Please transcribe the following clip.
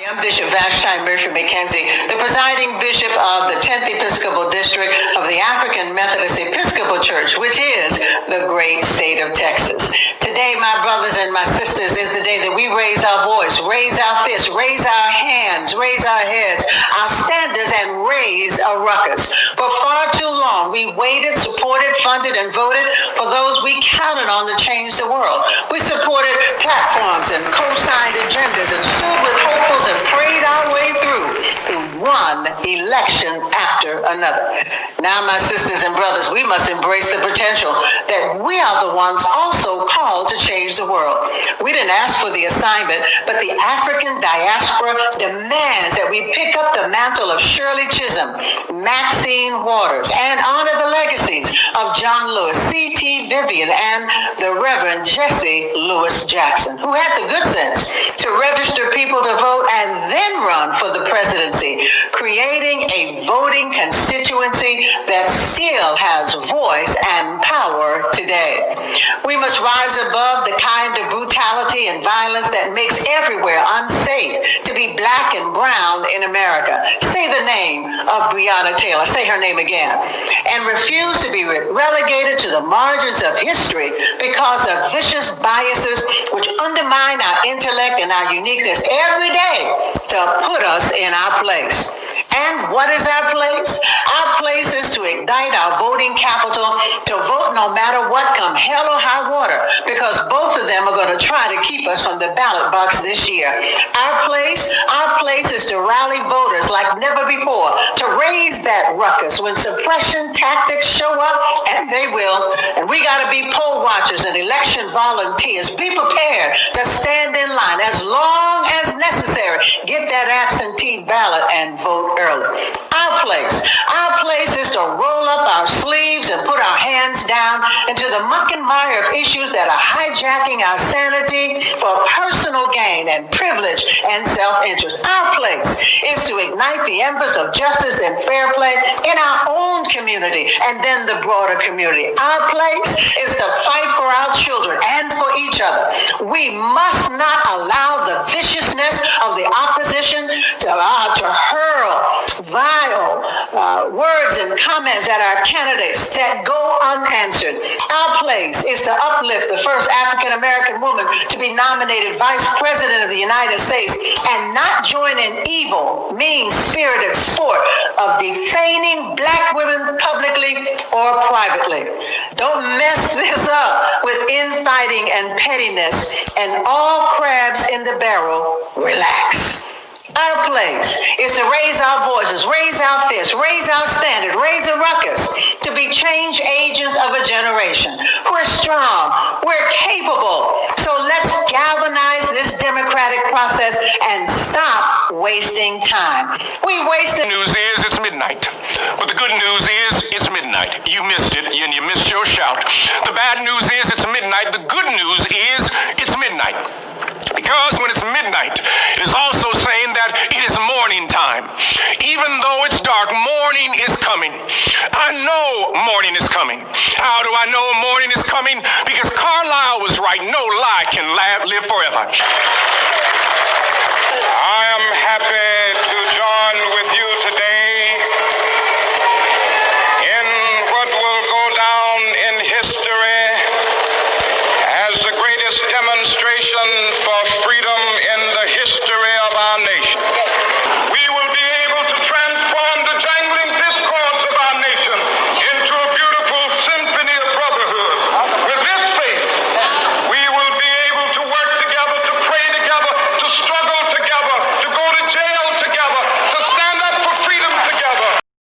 I'm Bishop Vashti Murphy McKenzie, the presiding bishop of the 10th Episcopal District of the African Methodist Episcopal Church, which is the great state of Texas. Today, my brothers and my sisters, is the day that we raise our voice, raise our fists, raise our hands, raise our heads, our standards, and raise a ruckus. For far too long, we waited, supported, funded, and voted for those we counted on to change the world. We supported platforms and co-signed agendas and stood with hopefuls and prayed our way through one election after another. Now, my sisters and brothers, we must embrace the potential that we are the ones also called to change the world. We didn't ask for the assignment, but the African diaspora demands that we pick up the mantle of Shirley Chisholm, Maxine Waters, and honor the legacies of John Lewis, C.T. Vivian, and the Reverend Jesse Lewis Jackson, who had the good sense to register people to vote and then run for the presidency, creating a voting constituency that still has voice and power today. We must rise above the kind of brutality and violence that makes everywhere unsafe to be black and brown in America. Say the name of Breonna Taylor, say her name again, and refuse to be relegated to the margins of history because of vicious biases which undermine our intellect and our uniqueness every day to put us in our place. And what is our place? Our place is to ignite our voting capital to vote no matter what, come hell or high water, because both of them are going to try to keep us from the ballot box this year. Our place is to rally voters like never before, to raise that ruckus when suppression tactics show up, and they will. And we got to be poll watchers and election volunteers. Be prepared to stand in line as long as necessary. Get that absentee ballot and vote early. Our place is to roll up our sleeves and put our hands down into the muck and mire of issues that are hijacking our sanity for personal gain and privilege and self-interest. Our place is to ignite the embers of justice and fair play in our own community and then the broader community. Our place is to fight for our children and for each other. We must not allow the viciousness of the opposition to hurl vile words and comments at our candidates that go unanswered. Our place is to uplift the first African-American woman to be nominated Vice President of the United States and not join in evil, mean-spirited sport of defaming black women publicly or privately. Don't mess this up with infighting and pettiness, and all crabs in the barrel, relax. Our place is to raise our voices, raise our fists, raise our standard, raise a ruckus, to be change agents of a generation. We're strong, we're capable, so let's galvanize this democratic process and stop wasting time. We wasted. The news is it's midnight, but the good news is it's midnight. You missed it, and you missed your shout. The bad news is it's midnight. The good news is it's midnight. Because when it's midnight, it is also saying that it is morning time. Even though it's dark, morning is coming. I know morning is coming. How do I know morning is coming? Because Carlyle was right. No lie can live forever.